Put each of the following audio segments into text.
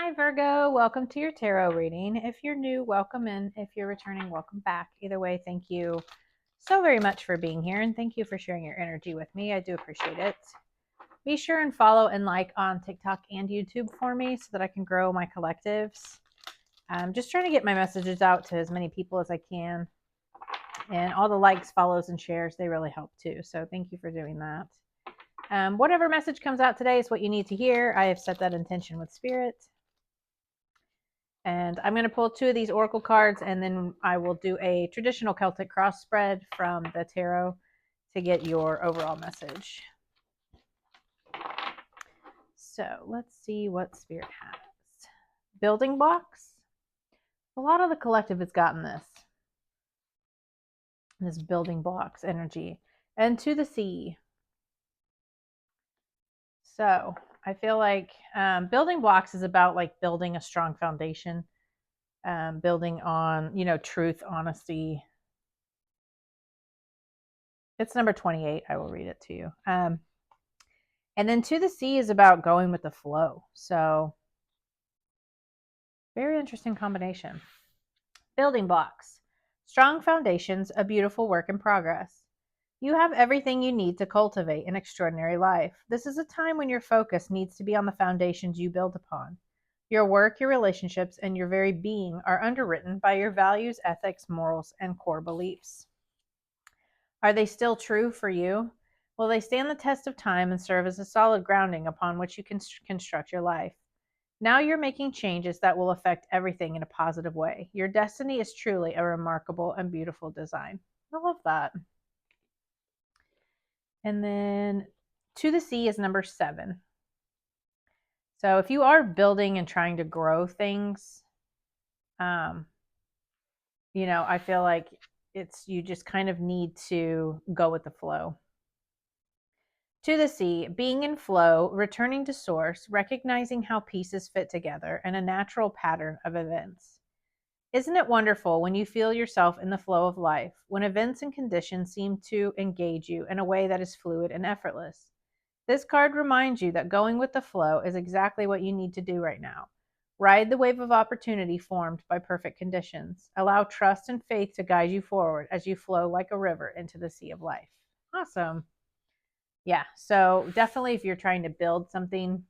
Hi, Virgo. Welcome to your tarot reading. If you're new, welcome in. If you're returning, welcome back. Either way, thank you so very much for being here, and thank you for sharing your energy with me. I do appreciate it. Be sure and follow and like on TikTok and YouTube for me so that I can grow my collectives. I'm just trying to get my messages out to as many people as I can. And all the likes, follows, and shares, they really help too. So thank you for doing that. Whatever message comes out today is what you need to hear. I have set that intention with Spirit. And I'm going to pull two of these oracle cards, and then I will do a traditional Celtic cross spread from the tarot to get your overall message. So let's see what Spirit has. Building blocks. A lot of the collective has gotten this building blocks energy. And to the sea. So I feel like building blocks is about like building a strong foundation, building on, truth, honesty. It's number 28. I will read it to you. And then to the sea is about going with the flow. So very interesting combination. Building blocks. Strong foundations, a beautiful work in progress. You have everything you need to cultivate an extraordinary life. This is a time when your focus needs to be on the foundations you build upon. Your work, your relationships, and your very being are underwritten by your values, ethics, morals, and core beliefs. Are they still true for you? Will they stand the test of time and serve as a solid grounding upon which you can construct your life? Now you're making changes that will affect everything in a positive way. Your destiny is truly a remarkable and beautiful design. I love that. And then to the sea is number 7. So if you are building and trying to grow things, I feel like you just kind of need to go with the flow. To the sea, being in flow, returning to source, recognizing how pieces fit together, and a natural pattern of events. Isn't it wonderful when you feel yourself in the flow of life, when events and conditions seem to engage you in a way that is fluid and effortless? This card reminds you that going with the flow is exactly what you need to do right now. Ride the wave of opportunity formed by perfect conditions. Allow trust and faith to guide you forward as you flow like a river into the sea of life. Awesome. Yeah, so definitely if you're trying to build something,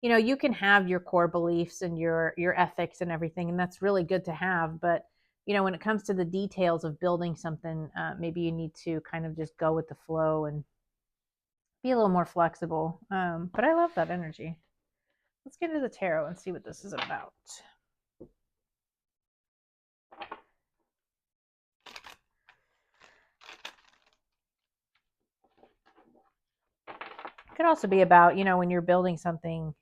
you can have your core beliefs and your ethics and everything, and that's really good to have. But when it comes to the details of building something, maybe you need to kind of just go with the flow and be a little more flexible. But I love that energy. Let's get into the tarot and see what this is about. It could also be about, when you're building something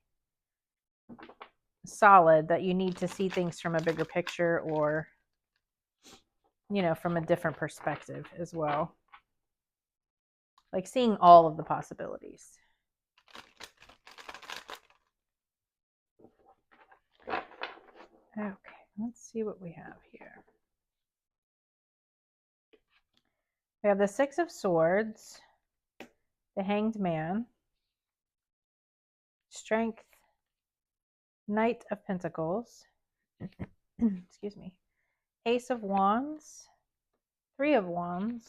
solid, that you need to see things from a bigger picture, or from a different perspective as well, like seeing all of the possibilities. Okay, let's see what we have here. We have the 6 of Swords, the Hanged Man, Strength, Knight of Pentacles, excuse me, Ace of Wands, 3 of Wands,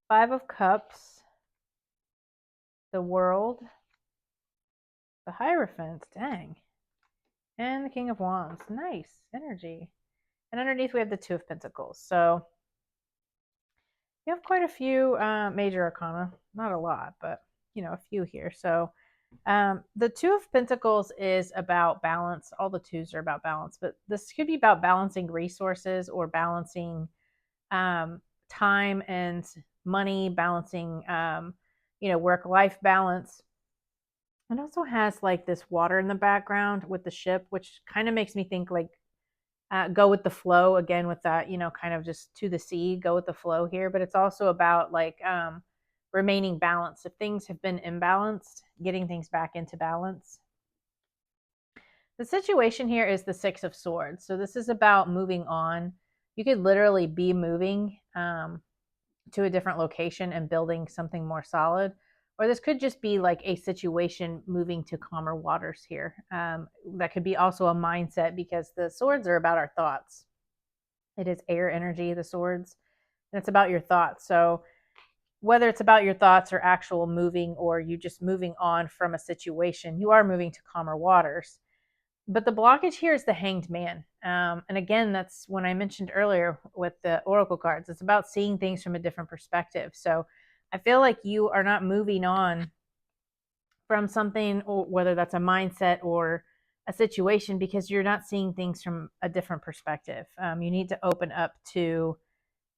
5 of Cups, the World, the Hierophant, dang, and the King of Wands. Nice energy. And underneath we have the 2 of Pentacles. So you have quite a few major arcana. Not a lot, but a few here. So the 2 of Pentacles is about balance. All the 2s are about balance, but this could be about balancing resources or balancing time and money, balancing work-life balance. It also has like this water in the background with the ship, which kind of makes me think like go with the flow again with that, kind of just to the sea, go with the flow here. But it's also about like remaining balanced. If things have been imbalanced, getting things back into balance. The situation here is the 6 of Swords. So this is about moving on. You could literally be moving to a different location and building something more solid. or this could just be like a situation moving to calmer waters here. That could be also a mindset, because the swords are about our thoughts. It is air energy, the swords, and it's about your thoughts. So whether it's about your thoughts or actual moving, or you just moving on from a situation, you are moving to calmer waters. But the blockage here is the Hanged Man. And again, that's when I mentioned earlier with the oracle cards. It's about seeing things from a different perspective. So I feel like you are not moving on from something, or whether that's a mindset or a situation, because you're not seeing things from a different perspective. You need to open up to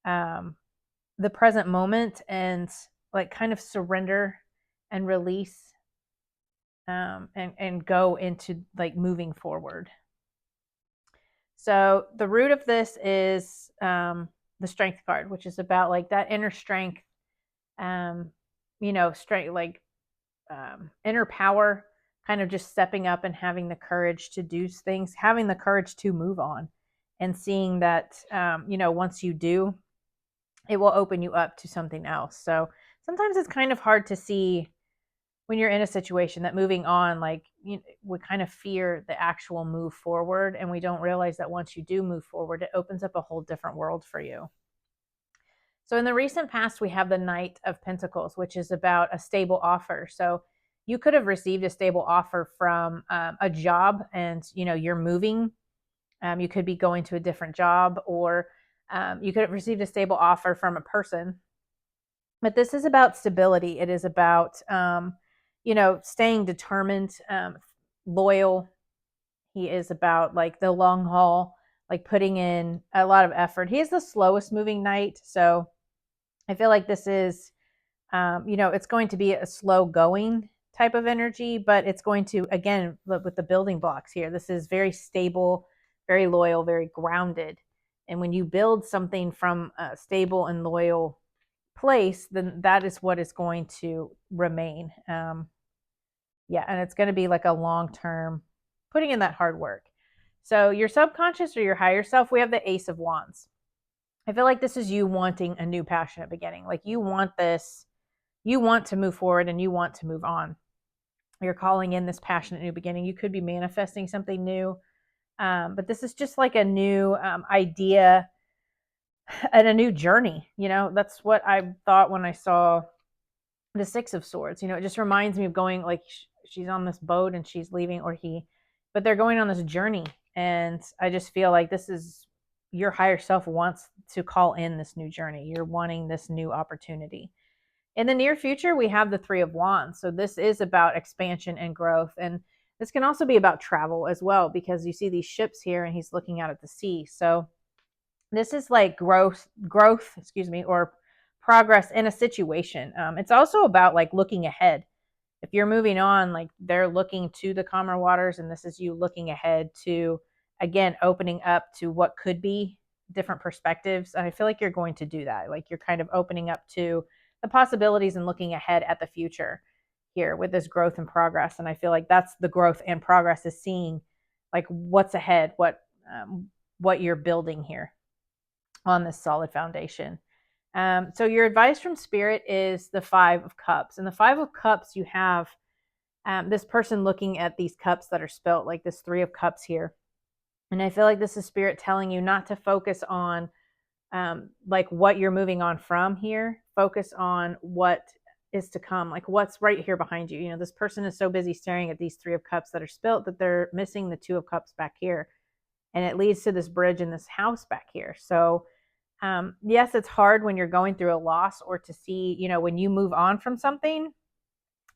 the present moment, and like kind of surrender and release, and go into like moving forward. So the root of this is the Strength card, which is about like that inner strength, strength, like inner power, kind of just stepping up and having the courage to do things, having the courage to move on, and seeing that, once you do, it will open you up to something else. So sometimes it's kind of hard to see when you're in a situation that moving on, like, we kind of fear the actual move forward, and we don't realize that once you do move forward, it opens up a whole different world for you. So in the recent past, we have the Knight of Pentacles, which is about a stable offer. So you could have received a stable offer from a job, and you're moving. You could be going to a different job, or you could have received a stable offer from a person. But this is about stability. It is about staying determined, loyal. He is about like the long haul, like putting in a lot of effort. He is the slowest moving knight, so I feel like this is, it's going to be a slow going type of energy, but it's going to, again, with the building blocks here, this is very stable, very loyal, very grounded. And when you build something from a stable and loyal place, then that is what is going to remain. And it's going to be like a long term putting in that hard work. So your subconscious or your higher self, we have the Ace of Wands. I feel like this is you wanting a new passionate beginning. Like you want this, you want to move forward and you want to move on. You're calling in this passionate new beginning. You could be manifesting something new, but this is just like a new idea and a new journey. That's what I thought when I saw the Six of Swords. It just reminds me of going, like, she's on this boat and she's leaving, but they're going on this journey. And I just feel like this is your higher self wants to call in this new journey. You're wanting this new opportunity. In the near future, we have the Three of Wands. So this is about expansion and growth. And this can also be about travel as well, because you see these ships here and he's looking out at the sea. So this is like growth, or progress in a situation. It's also about like looking ahead. If you're moving on, like they're looking to the calmer waters, and this is you looking ahead to, again, opening up to what could be different perspectives. And I feel like you're going to do that. Like you're kind of opening up to the possibilities and looking ahead at the future here with this growth and progress. And I feel like that's the growth and progress, is seeing like what's ahead, what you're building here on this solid foundation. So your advice from Spirit is the Five of Cups. And the Five of Cups, you have this person looking at these cups that are spilt, like this Three of Cups here. And I feel like this is Spirit telling you not to focus on like what you're moving on from here. Focus on what is to come, like what's right here behind you. This person is so busy staring at these Three of Cups that are spilt that they're missing the Two of Cups back here. And it leads to this bridge in this house back here. So yes, it's hard when you're going through a loss, or to see, when you move on from something,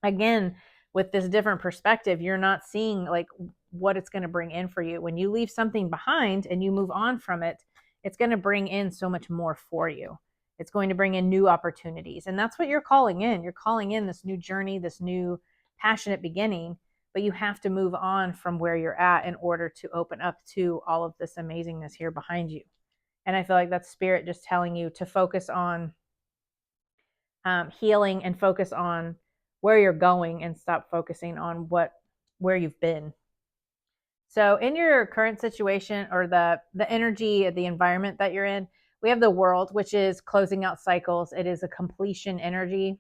again, with this different perspective, you're not seeing like what it's going to bring in for you. When you leave something behind and you move on from it, it's going to bring in so much more for you. It's going to bring in new opportunities. And that's what you're calling in. You're calling in this new journey, this new passionate beginning, but you have to move on from where you're at in order to open up to all of this amazingness here behind you. And I feel like that's Spirit just telling you to focus on healing and focus on where you're going, and stop focusing on where you've been. So in your current situation, or the energy, the environment that you're in, we have the World, which is closing out cycles. It is a completion energy.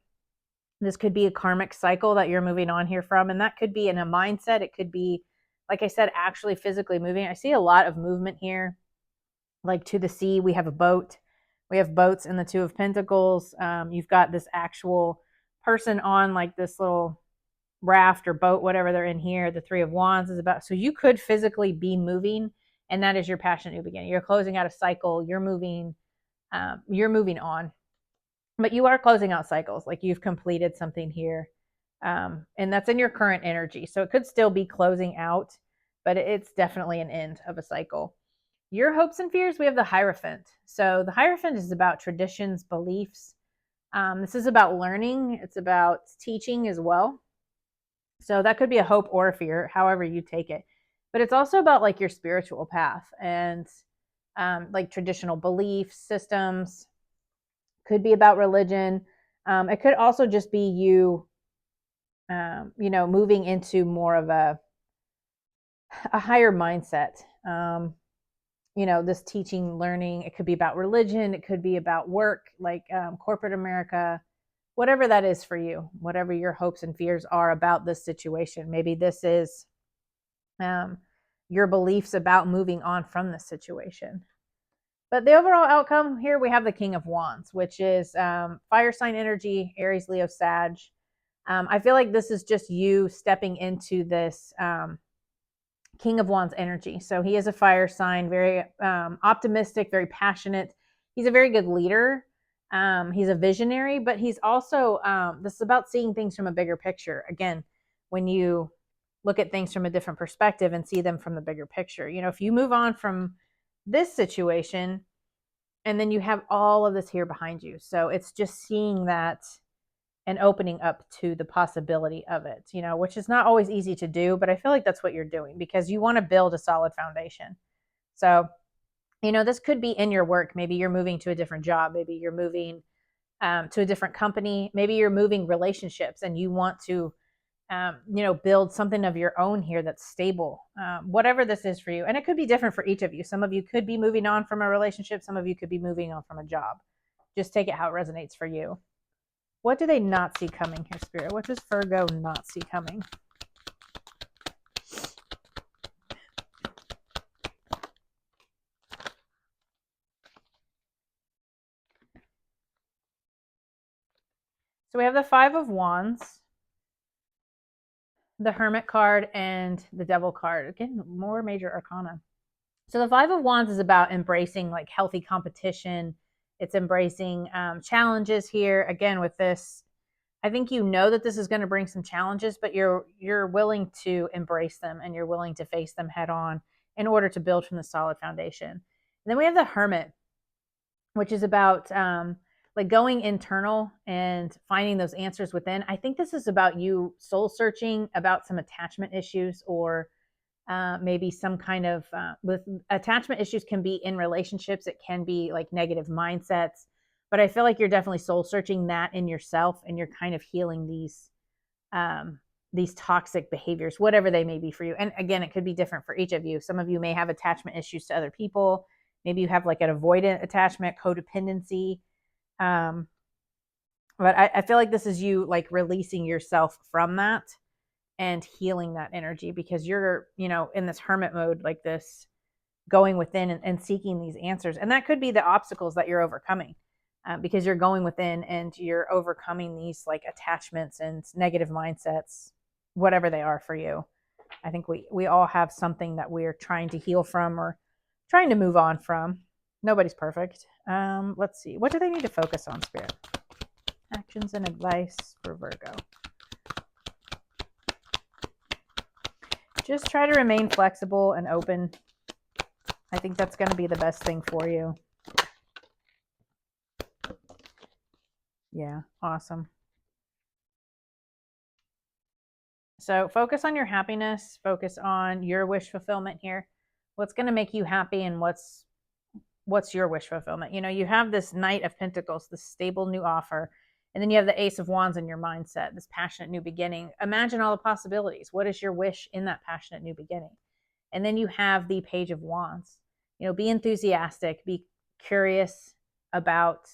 This could be a karmic cycle that you're moving on here from, and that could be in a mindset. It could be, like I said, actually physically moving. I see a lot of movement here, like to the sea. We have a boat. We have boats in the Two of Pentacles. You've got this actual person on like this little raft or boat, whatever they're in here. The Three of Wands is about, so you could physically be moving, and that is your passionate new beginning. You're closing out a cycle. You're moving on, but you are closing out cycles. Like you've completed something here, and that's in your current energy. So it could still be closing out, but it's definitely an end of a cycle. Your hopes and fears, we have the Hierophant. So the Hierophant is about traditions, beliefs. This is about learning. It's about teaching as well. So that could be a hope or a fear, however you take it. But it's also about like your spiritual path and like traditional beliefs, systems. Could be about religion. It could also just be you, moving into more of a higher mindset. This teaching, learning. It could be about religion. It could be about work, like corporate America, whatever that is for you, whatever your hopes and fears are about this situation. Maybe this is your beliefs about moving on from this situation. But the overall outcome here, we have the King of Wands, which is fire sign energy, Aries, Leo, Sag. I feel like this is just you stepping into this King of Wands energy. So he is a fire sign, very optimistic, very passionate. He's a very good leader. He's a visionary, but he's also, this is about seeing things from a bigger picture. Again, when you look at things from a different perspective and see them from the bigger picture, if you move on from this situation and then you have all of this here behind you. So it's just seeing that and opening up to the possibility of it, which is not always easy to do, but I feel like that's what you're doing because you want to build a solid foundation. So, this could be in your work. Maybe you're moving to a different job. Maybe you're moving to a different company. Maybe you're moving relationships and you want to, build something of your own here that's stable, whatever this is for you. And it could be different for each of you. Some of you could be moving on from a relationship. Some of you could be moving on from a job. Just take it how it resonates for you. What do they not see coming here, Spirit? What does Virgo not see coming? So we have the Five of Wands, the Hermit card, and the Devil card. Again, more major arcana. So the Five of Wands is about embracing like healthy competition. It's embracing challenges here. Again, with this, I think that this is going to bring some challenges, but you're willing to embrace them and you're willing to face them head on in order to build from the solid foundation. And then we have the Hermit, which is about like going internal and finding those answers within. I think this is about you soul searching about some attachment issues, or maybe some kind of with attachment issues can be in relationships. It can be like negative mindsets, but I feel like you're definitely soul searching that in yourself, and you're kind of healing these toxic behaviors, whatever they may be for you. And again, it could be different for each of you. Some of you may have attachment issues to other people. Maybe you have like an avoidant attachment, codependency. But I feel like this is you like releasing yourself from that and healing that energy, because you're, in this hermit mode, like this, going within and seeking these answers. And that could be the obstacles that you're overcoming, because you're going within and you're overcoming these like attachments and negative mindsets, whatever they are for you. I think we all have something that we're trying to heal from or trying to move on from. Nobody's perfect. Let's see. What do they need to focus on, Spirit? Actions and advice for Virgo. Just try to remain flexible and open. I think that's going to be the best thing for you. Yeah, awesome. So focus on your happiness. Focus on your wish fulfillment here. What's going to make you happy, and what's your wish fulfillment? You have this Knight of Pentacles, this stable new offer. And then you have the Ace of Wands in your mindset, this passionate new beginning. Imagine all the possibilities. What is your wish in that passionate new beginning? And then you have the Page of Wands. Be enthusiastic, be curious about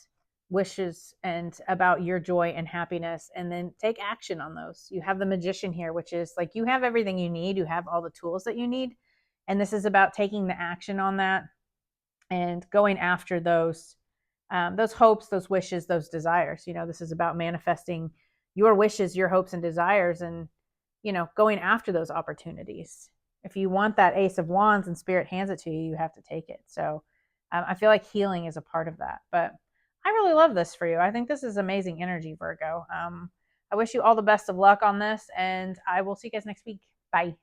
wishes and about your joy and happiness, and then take action on those. You have the Magician here, which is like you have everything you need, you have all the tools that you need, and this is about taking the action on that and going after those hopes, those wishes, those desires. This is about manifesting your wishes, your hopes and desires, and going after those opportunities. If you want that Ace of Wands and Spirit hands it to you, you have to take it. So I feel like healing is a part of that. But I really love this for you. I think this is amazing energy, Virgo. I wish you all the best of luck on this, and I will see you guys next week. Bye.